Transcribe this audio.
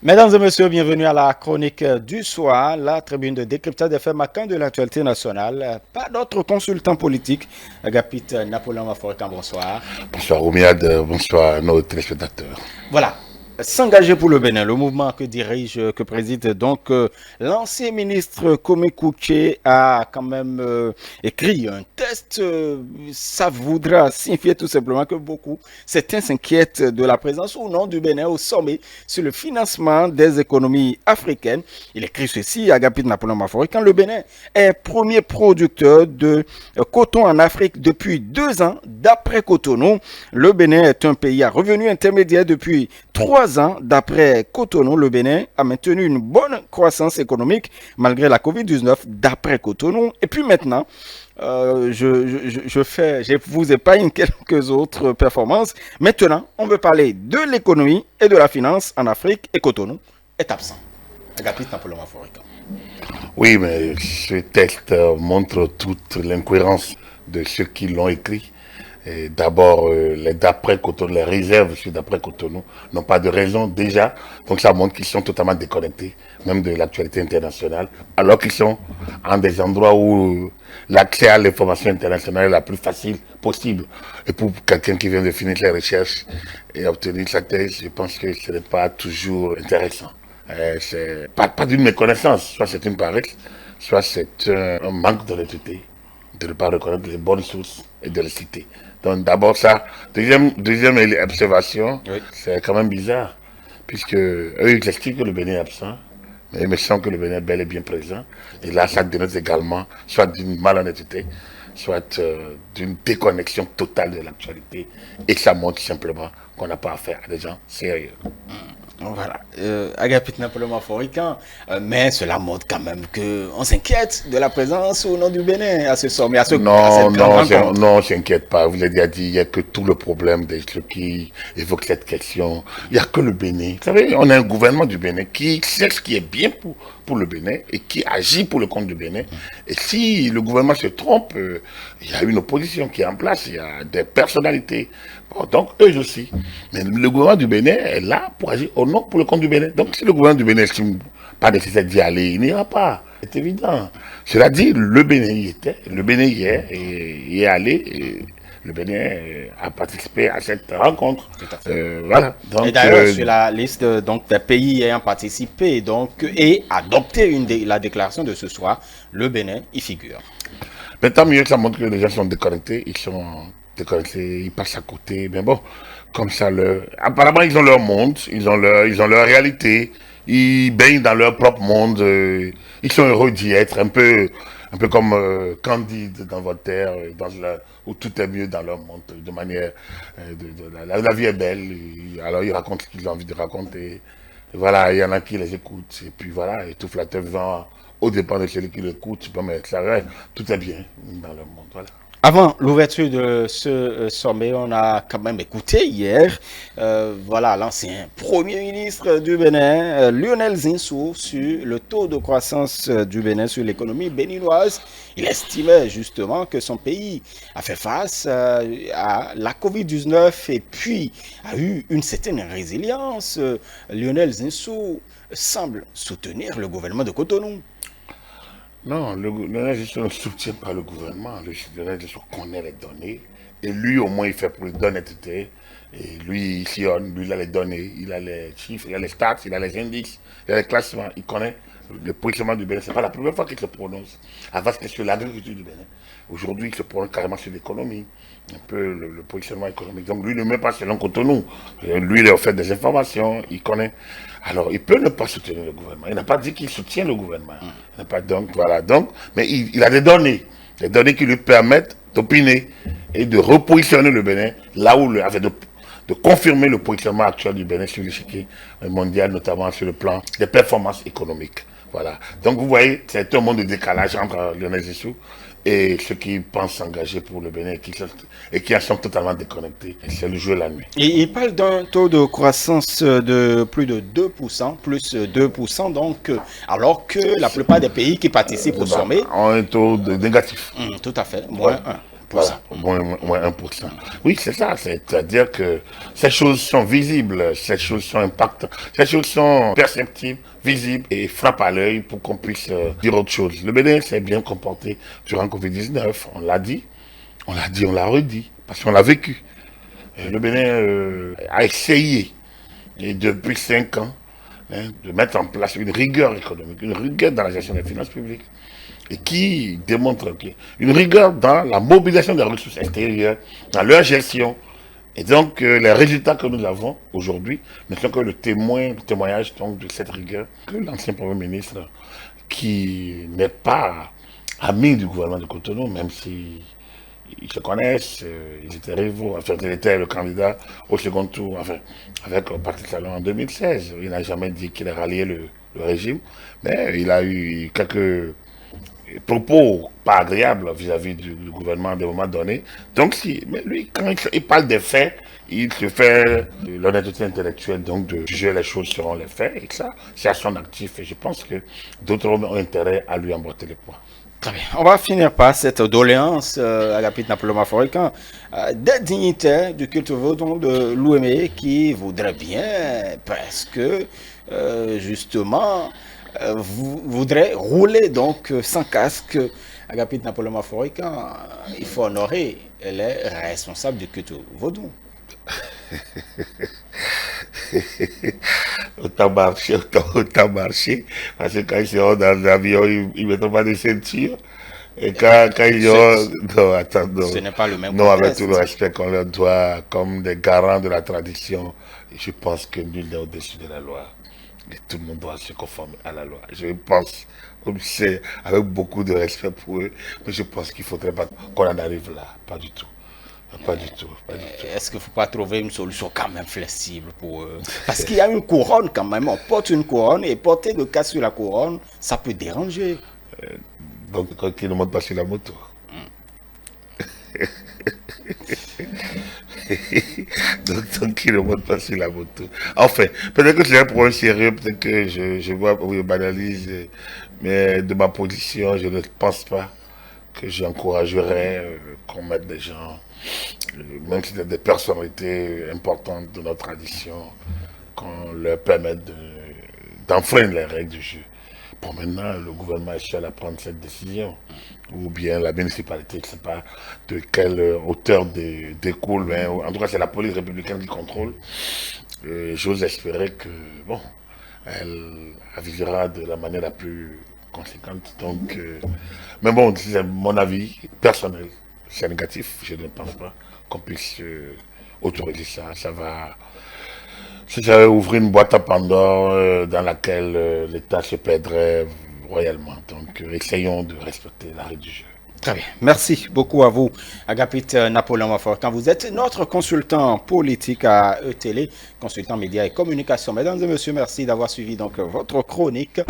Mesdames et messieurs, bienvenue à la chronique du soir, la tribune de décryptage des faits marquants de l'actualité nationale. Pas d'autres consultants politiques. Agapit Napoléon Maforkan, bonsoir. Bonsoir Oumiad, bonsoir à nos téléspectateurs. Voilà. S'engager pour le Bénin, le mouvement que préside donc l'ancien ministre Komé Kouché a quand même écrit un texte. Ça voudra signifier tout simplement que certains s'inquiètent de la présence ou non du Bénin au sommet sur le financement des économies africaines. Il écrit ceci, Agapit Napoléon Mafouri, quand le Bénin est premier producteur de coton en Afrique depuis 2 ans, d'après Cotonou, le Bénin est un pays à revenu intermédiaire depuis 3 ans, d'après Cotonou, le Bénin a maintenu une bonne croissance économique malgré la Covid-19, d'après Cotonou. Et puis maintenant, je vous épargne quelques autres performances. Maintenant, on veut parler de l'économie et de la finance en Afrique et Cotonou est absent. Agapit Napoléon Maforika. Oui, mais ce texte montre toute l'incohérence de ceux qui l'ont écrit. D'abord, les d'après Cotonou, les réserves sur d'après Cotonou n'ont pas de raison déjà. Donc ça montre qu'ils sont totalement déconnectés, même de l'actualité internationale, alors qu'ils sont en des endroits où l'accès à l'information internationale est la plus facile possible. Et pour quelqu'un qui vient de finir ses recherches et obtenir sa thèse, je pense que ce n'est pas toujours intéressant. C'est pas d'une méconnaissance, soit c'est une paresse, soit c'est un manque d'honnêteté de ne pas reconnaître les bonnes sources et de les citer. Donc d'abord ça. Deuxième observation, oui. C'est quand même bizarre, puisque eux ils expliquent que le Bénin est absent, mais il me semble que le Bénin est bel et bien présent. Et là, ça dénote également soit d'une malhonnêteté, soit d'une déconnexion totale de l'actualité. Et ça montre simplement qu'on n'a pas affaire à des gens sérieux. Voilà, Agapit Napoléon Maforika, mais cela montre quand même qu'on s'inquiète de la présence ou non du Bénin à ce sommet, à cette rencontre. Non, on ne s'inquiète pas. Vous l'avez déjà dit, il n'y a que tout le problème de ceux qui évoquent cette question. Il n'y a que le Bénin. Vous savez, on a un gouvernement du Bénin qui sait ce qui est bien pour le Bénin et qui agit pour le compte du Bénin. Et si le gouvernement se trompe, il y a une opposition qui est en place, il y a des personnalités. Bon, donc, eux aussi. Mais le gouvernement du Bénin est là pour agir au nom pour le compte du Bénin. Donc, si le gouvernement du Bénin n'estime pas nécessaire d'y aller, il n'ira pas. C'est évident. Cela dit, le Bénin y était, le Bénin y est, et y est allé, et le Bénin a participé à cette rencontre. Tout à fait. Voilà. Donc, et d'ailleurs, sur la liste des pays ayant participé et adopté la déclaration de ce soir, le Bénin y figure. Mais tant mieux, ça montre que les gens sont déconnectés, ils passent à côté, mais bon, comme ça, apparemment ils ont leur monde, ils ont leur réalité, ils baignent dans leur propre monde, ils sont heureux d'y être, un peu comme Candide dans Voltaire, où tout est mieux dans leur monde, de manière, la vie est belle, alors ils racontent ce qu'ils ont envie de raconter, et voilà, il y en a qui les écoutent, et puis voilà, et tout flatteur vivant au dépend de celui qui l'écoute, mais ça, tout est bien dans leur monde, voilà. Avant l'ouverture de ce sommet, on a quand même écouté hier, l'ancien Premier ministre du Bénin, Lionel Zinsou, sur le taux de croissance du Bénin sur l'économie béninoise. Il estimait justement que son pays a fait face à la Covid-19 et puis a eu une certaine résilience. Lionel Zinsou semble soutenir le gouvernement de Cotonou. Non, le gestion ne soutient pas le gouvernement. Le gestion connaît les données. Et lui, au moins, il fait pour d'honnêteté. Et lui, il sillonne, lui, il a les données, il a les chiffres, il a les stats, il a les indices, il a les classements. Il connaît le positionnement du Bénin. Ce n'est pas la première fois qu'il se prononce. Avant, c'était sur l'agriculture du Bénin. Aujourd'hui, il se prononce carrément sur l'économie. Un peu le positionnement économique. Donc, lui, ne met pas selon Cotonou. Lui, il a fait des informations, il connaît. Alors, il peut ne pas soutenir le gouvernement. Il n'a pas dit qu'il soutient le gouvernement. Il n'a pas, donc, voilà. Donc, mais il a des données qui lui permettent d'opiner et de repositionner le Bénin là où de confirmer le positionnement actuel du Bénin sur l'échiquier mondial, notamment sur le plan des performances économiques. Voilà. Donc, vous voyez, c'est un monde de décalage entre Lionel Zinsou et ceux qui pensent s'engager pour le Bénin et qui en sont totalement déconnectés. C'est le jour et la nuit. Et il parle d'un taux de croissance de plus de 2%, plus 2%, donc, alors que la plupart des pays qui participent au sommet ont un taux négatif. Tout à fait, moins 1. Voilà, moins 1%. Oui, c'est ça. C'est-à-dire que ces choses sont visibles, ces choses sont impactantes, ces choses sont perceptibles, visibles et frappent à l'œil pour qu'on puisse dire autre chose. Le Bénin s'est bien comporté durant Covid-19. On l'a dit, on l'a redit, parce qu'on l'a vécu. Et le Bénin a essayé, et depuis 5 ans, de mettre en place une rigueur économique, une rigueur dans la gestion des finances publiques, et qui démontre une rigueur dans la mobilisation des ressources extérieures, dans leur gestion. Et donc, les résultats que nous avons aujourd'hui ne sont que le témoignage donc, de cette rigueur que l'ancien Premier ministre, qui n'est pas ami du gouvernement de Cotonou, même si ils se connaissent, ils étaient rivaux, enfin, il était le candidat au second tour, enfin, avec le Parti Salon en 2016. Il n'a jamais dit qu'il a rallié le régime, mais il a eu quelques propos pas agréables vis-à-vis du gouvernement à des moments donnés. Donc, mais lui, quand il parle des faits, il se fait l'honnêteté intellectuelle, donc de juger les choses selon les faits, et que ça, c'est à son actif. Et je pense que d'autres ont intérêt à lui emboîter les poings. Très bien. On va finir par cette doléance à la petite Napoléon Mafoikan des dignitaires du culte vaudon de l'Ouémé qui voudraient bien, parce que justement, voudraient rouler donc sans casque. À la petite Napoléon Mafoikan, il faut honorer les responsables du culte vaudon. Autant marcher, parce que quand ils seront dans l'avion, ils ne mettront pas de ceinture. Et quand ils auront... Non, attends, non. Ce n'est pas le même Non, contexte. avec tout le respect qu'on leur doit, comme des garants de la tradition, je pense que nul n'est au-dessus de la loi. Et tout le monde doit se conformer à la loi. Je pense, c'est avec beaucoup de respect pour eux, mais je pense qu'il ne faudrait pas qu'on en arrive là. Pas du tout. Pas du tout, pas du tout. Est-ce qu'il ne faut pas trouver une solution quand même flexible pour eux? Parce qu'il y a une couronne quand même. On porte une couronne et porter le casque sur la couronne, ça peut déranger. Donc, quand ils ne montent pas sur la moto. donc ils ne montent pas sur la moto. Enfin, peut-être que c'est un problème sérieux, peut-être que je vois, oui, je banalise, mais de ma position, je ne pense pas que j'encouragerais qu'on mette des gens, même si c'est des personnalités importantes de notre tradition, qu'on leur permette d'enfreindre les règles du jeu. Bon, maintenant, le gouvernement est seul à prendre cette décision. Ou bien la municipalité, je ne sais pas de quelle hauteur découle, mais en tout cas, c'est la police républicaine qui contrôle. J'ose espérer que, bon, elle avisera de la manière la plus conséquente. Donc, mais bon, c'est mon avis personnel. C'est négatif. Je ne pense pas qu'on puisse autoriser ça. Ça va ouvrir une boîte à Pandore dans laquelle l'État se perdrait royalement. Donc, essayons de respecter la règle du jeu. Très bien. Merci beaucoup à vous, Agapit Napoléon Mafoikan. Vous êtes notre consultant politique à ETélé, consultant médias et communication. Mesdames et messieurs, merci d'avoir suivi donc votre chronique.